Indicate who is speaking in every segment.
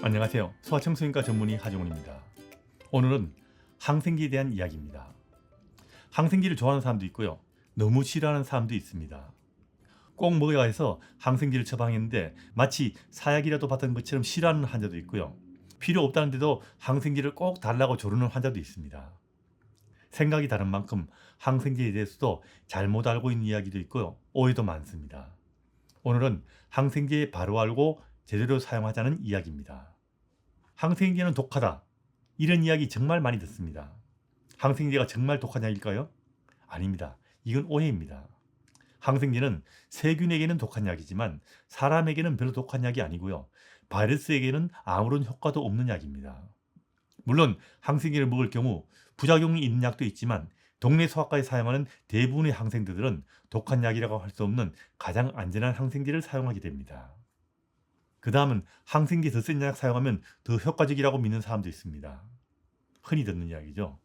Speaker 1: 안녕하세요. 소아청소년과 전문의 하정훈입니다. 오늘은 항생기에 대한 이야기입니다. 항생기를 좋아하는 사람도 있고요. 너무 싫어하는 사람도 있습니다. 꼭 먹어야 해서 항생기를 처방했는데 마치 사약이라도 받은 것처럼 싫어하는 환자도 있고요. 필요 없다는데도 항생기를 꼭 달라고 조르는 환자도 있습니다. 생각이 다른 만큼 항생기에 대해서도 잘못 알고 있는 이야기도 있고요. 오해도 많습니다. 오늘은 항생기에 바로 알고 제대로 사용하자는 이야기입니다. 항생제는 독하다. 이런 이야기 정말 많이 듣습니다. 항생제가 정말 독한 약일까요? 아닙니다. 이건 오해입니다. 항생제는 세균에게는 독한 약이지만 사람에게는 별로 독한 약이 아니고요. 바이러스에게는 아무런 효과도 없는 약입니다. 물론 항생제를 먹을 경우 부작용이 있는 약도 있지만 동네 소아과에 사용하는 대부분의 항생제들은 독한 약이라고 할 수 없는 가장 안전한 항생제를 사용하게 됩니다. 그 다음은 항생제 더 센 약 사용하면 더 효과적이라고 믿는 사람도 있습니다. 흔히 듣는 이야기죠.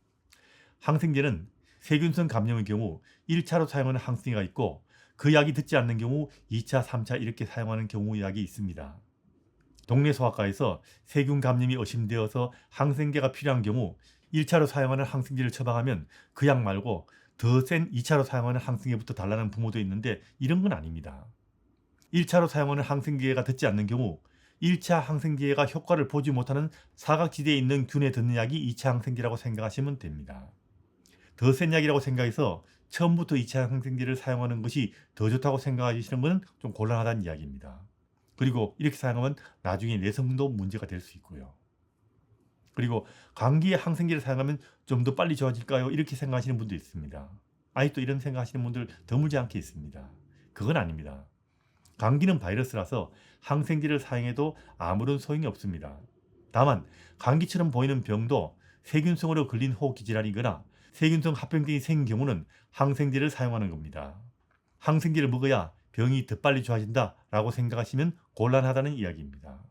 Speaker 1: 항생제는 세균성 감염의 경우 1차로 사용하는 항생제가 있고 그 약이 듣지 않는 경우 2차, 3차 이렇게 사용하는 경우 약이 있습니다. 동네 소아과에서 세균 감염이 의심되어서 항생제가 필요한 경우 1차로 사용하는 항생제를 처방하면 그 약 말고 더 센 2차로 사용하는 항생제부터 달라는 부모도 있는데 이런 건 아닙니다. 1차로 사용하는 항생제가 듣지 않는 경우 1차 항생제가 효과를 보지 못하는 사각지대에 있는 균에 듣는 약이 2차 항생제라고 생각하시면 됩니다. 더 센 약이라고 생각해서 처음부터 2차 항생제를 사용하는 것이 더 좋다고 생각하시는 것은 좀 곤란하다는 이야기입니다. 그리고 이렇게 사용하면 나중에 내성도 문제가 될 수 있고요. 그리고 감기에 항생제를 사용하면 좀 더 빨리 좋아질까요? 이렇게 생각하시는 분도 있습니다. 아직도 이런 생각하시는 분들 드물지 않게 있습니다. 그건 아닙니다. 감기는 바이러스라서 항생제를 사용해도 아무런 소용이 없습니다. 다만 감기처럼 보이는 병도 세균성으로 걸린 호흡기 질환이거나 세균성 합병증이 생긴 경우는 항생제를 사용하는 겁니다. 항생제를 먹어야 병이 더 빨리 좋아진다 라고 생각하시면 곤란하다는 이야기입니다.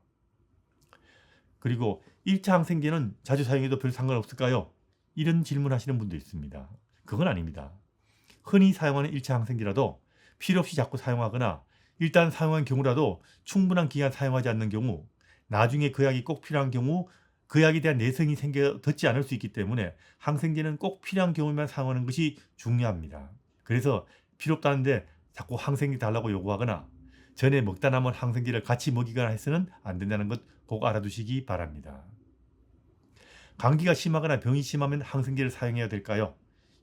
Speaker 1: 그리고 1차 항생제는 자주 사용해도 별 상관없을까요? 이런 질문하시는 분도 있습니다. 그건 아닙니다. 흔히 사용하는 1차 항생제라도 필요 없이 자꾸 사용하거나 일단 사용한 경우라도 충분한 기간 사용하지 않는 경우 나중에 그 약이 꼭 필요한 경우 그 약에 대한 내성이 생겨 듣지 않을 수 있기 때문에 항생제는 꼭 필요한 경우에만 사용하는 것이 중요합니다. 그래서 필요 없다는데 자꾸 항생제 달라고 요구하거나 전에 먹다 남은 항생제를 같이 먹이거나 해서는 안 된다는 것 꼭 알아두시기 바랍니다. 감기가 심하거나 병이 심하면 항생제를 사용해야 될까요?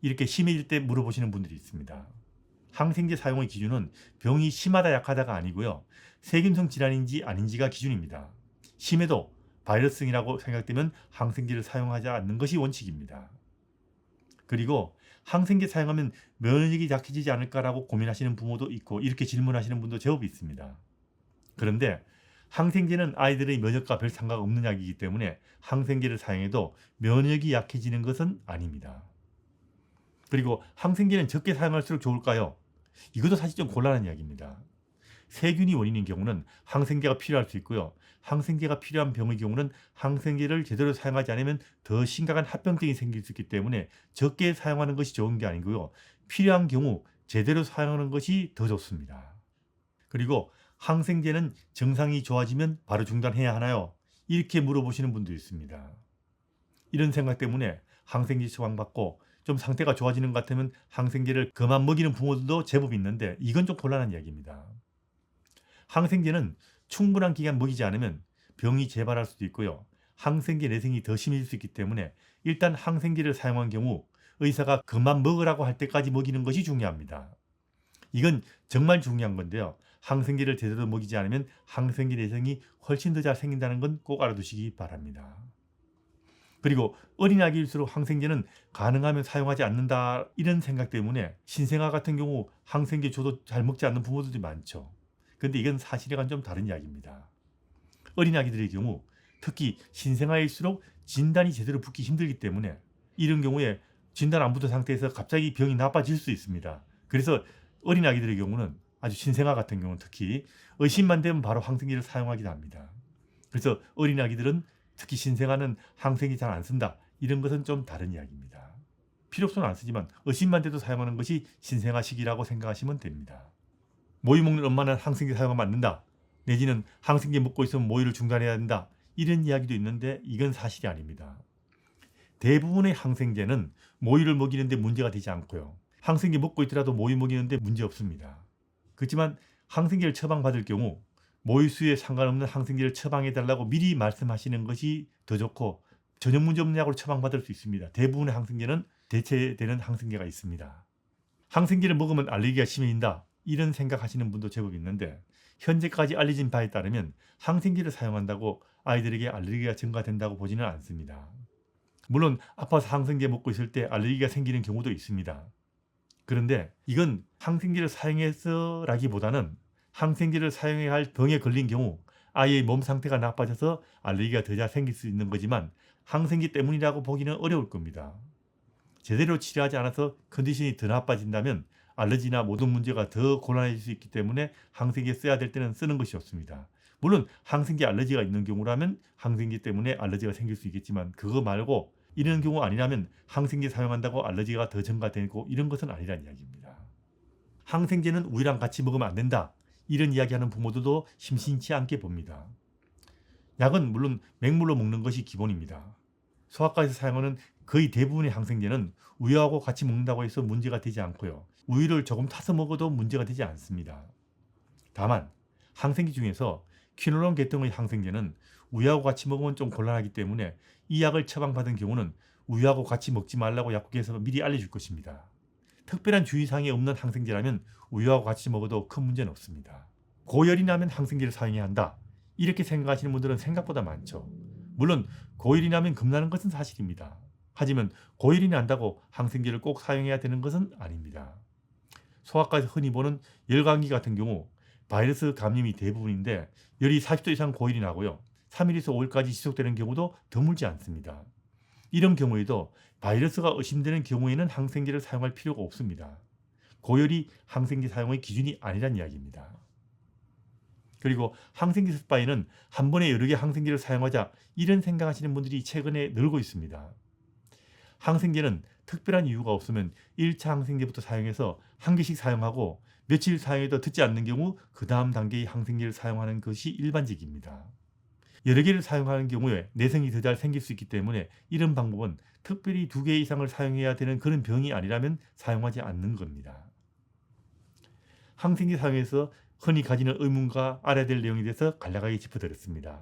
Speaker 1: 이렇게 심해질 때 물어보시는 분들이 있습니다. 항생제 사용의 기준은 병이 심하다 약하다가 아니고요. 세균성 질환인지 아닌지가 기준입니다. 심해도 바이러스성이라고 생각되면 항생제를 사용하지 않는 것이 원칙입니다. 그리고 항생제 사용하면 면역력이 약해지지 않을까라고 고민하시는 부모도 있고 이렇게 질문하시는 분도 제법 있습니다. 그런데 항생제는 아이들의 면역과 별 상관없는 약이기 때문에 항생제를 사용해도 면역이 약해지는 것은 아닙니다. 그리고 항생제는 적게 사용할수록 좋을까요? 이것도 사실 좀 곤란한 이야기입니다. 세균이 원인인 경우는 항생제가 필요할 수 있고요. 항생제가 필요한 병의 경우는 항생제를 제대로 사용하지 않으면 더 심각한 합병증이 생길 수 있기 때문에 적게 사용하는 것이 좋은 게 아니고요. 필요한 경우 제대로 사용하는 것이 더 좋습니다. 그리고 항생제는 증상이 좋아지면 바로 중단해야 하나요? 이렇게 물어보시는 분도 있습니다. 이런 생각 때문에 항생제 처방받고 좀 상태가 좋아지는 것 같으면 항생제를 그만 먹이는 부모들도 제법 있는데 이건 좀 곤란한 이야기입니다. 항생제는 충분한 기간 먹이지 않으면 병이 재발할 수도 있고요. 항생제 내성이 더 심해질 수 있기 때문에 일단 항생제를 사용한 경우 의사가 그만 먹으라고 할 때까지 먹이는 것이 중요합니다. 이건 정말 중요한 건데요. 항생제를 제대로 먹이지 않으면 항생제 내성이 훨씬 더 잘 생긴다는 건 꼭 알아두시기 바랍니다. 그리고 어린 아기일수록 항생제는 가능하면 사용하지 않는다 이런 생각 때문에 신생아 같은 경우 항생제 줘도 잘 먹지 않는 부모들이 많죠. 그런데 이건 사실과는 좀 다른 이야기입니다. 어린 아기들의 경우 특히 신생아일수록 진단이 제대로 붙기 힘들기 때문에 이런 경우에 진단 안 붙은 상태에서 갑자기 병이 나빠질 수 있습니다. 그래서 어린 아기들의 경우는 아주 신생아 같은 경우는 특히 의심만 되면 바로 항생제를 사용하기도 합니다. 그래서 어린 아기들은 특히 신생아는 항생제 잘 안 쓴다. 이런 것은 좀 다른 이야기입니다. 필요성은 안 쓰지만 의심만 돼도 사용하는 것이 신생아 시기라고 생각하시면 됩니다. 모유 먹는 엄마는 항생제 사용하면 안 된다. 내지는 항생제 먹고 있으면 모유를 중단해야 된다. 이런 이야기도 있는데 이건 사실이 아닙니다. 대부분의 항생제는 모유를 먹이는데 문제가 되지 않고요. 항생제 먹고 있더라도 모유 먹이는데 문제 없습니다. 그렇지만 항생제를 처방받을 경우 모유수에 상관없는 항생제를 처방해달라고 미리 말씀하시는 것이 더 좋고 전혀 문제 없는 약으로 처방받을 수 있습니다. 대부분의 항생제는 대체되는 항생제가 있습니다. 항생제를 먹으면 알레르기가 심해진다 이런 생각하시는 분도 제법 있는데 현재까지 알려진 바에 따르면 항생제를 사용한다고 아이들에게 알레르기가 증가된다고 보지는 않습니다. 물론 아파서 항생제 먹고 있을 때 알레르기가 생기는 경우도 있습니다. 그런데 이건 항생제를 사용해서라기보다는 항생제를 사용해야 할 병에 걸린 경우 아이의 몸 상태가 나빠져서 알레르기가 더 잘 생길 수 있는 거지만 항생제 때문이라고 보기는 어려울 겁니다. 제대로 치료하지 않아서 컨디션이 더 나빠진다면 알러지나 모든 문제가 더 곤란해질 수 있기 때문에 항생제 써야 될 때는 쓰는 것이 좋습니다. 물론 항생제 알러지가 있는 경우라면 항생제 때문에 알러지가 생길 수 있겠지만 그거 말고 이런 경우 아니라면 항생제 사용한다고 알러지가 더 증가되고 이런 것은 아니란 이야기입니다. 항생제는 우유랑 같이 먹으면 안 된다. 이런 이야기하는 부모들도 심심치 않게 봅니다. 약은 물론 맹물로 먹는 것이 기본입니다. 소아과에서 사용하는 거의 대부분의 항생제는 우유하고 같이 먹는다고 해서 문제가 되지 않고요. 우유를 조금 타서 먹어도 문제가 되지 않습니다. 다만 항생제 중에서 퀴놀론 계통의 항생제는 우유하고 같이 먹으면 좀 곤란하기 때문에 이 약을 처방받은 경우는 우유하고 같이 먹지 말라고 약국에서 미리 알려줄 것입니다. 특별한 주의사항이 없는 항생제라면 우유하고 같이 먹어도 큰 문제는 없습니다. 고열이 나면 항생제를 사용해야 한다. 이렇게 생각하시는 분들은 생각보다 많죠. 물론 고열이 나면 겁나는 것은 사실입니다. 하지만 고열이 난다고 항생제를 꼭 사용해야 되는 것은 아닙니다. 소아과에서 흔히 보는 열감기 같은 경우 바이러스 감염이 대부분인데 열이 40도 이상 고열이 나고요. 3일에서 5일까지 지속되는 경우도 드물지 않습니다. 이런 경우에도 바이러스가 의심되는 경우에는 항생제를 사용할 필요가 없습니다. 고열이 항생제 사용의 기준이 아니란 이야기입니다. 그리고 항생제 스파이는 한 번에 여러 개 항생제를 사용하자 이런 생각하시는 분들이 최근에 늘고 있습니다. 항생제는 특별한 이유가 없으면 1차 항생제부터 사용해서 한 개씩 사용하고 며칠 사용해도 듣지 않는 경우 그 다음 단계의 항생제를 사용하는 것이 일반적입니다. 여러 개를 사용하는 경우에 내성이 더 잘 생길 수 있기 때문에 이런 방법은 특별히 2개 이상을 사용해야 되는 그런 병이 아니라면 사용하지 않는 겁니다. 항생제 사용에서 흔히 가지는 의문과 알아야 될 내용에 대해서 간략하게 짚어드렸습니다.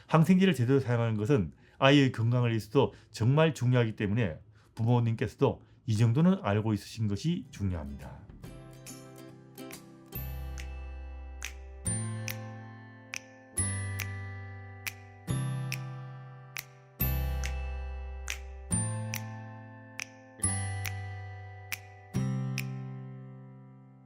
Speaker 1: 항생제를 제대로 사용하는 것은 아이의 건강을 위해서도 정말 중요하기 때문에 부모님께서도 이 정도는 알고 있으신 것이 중요합니다.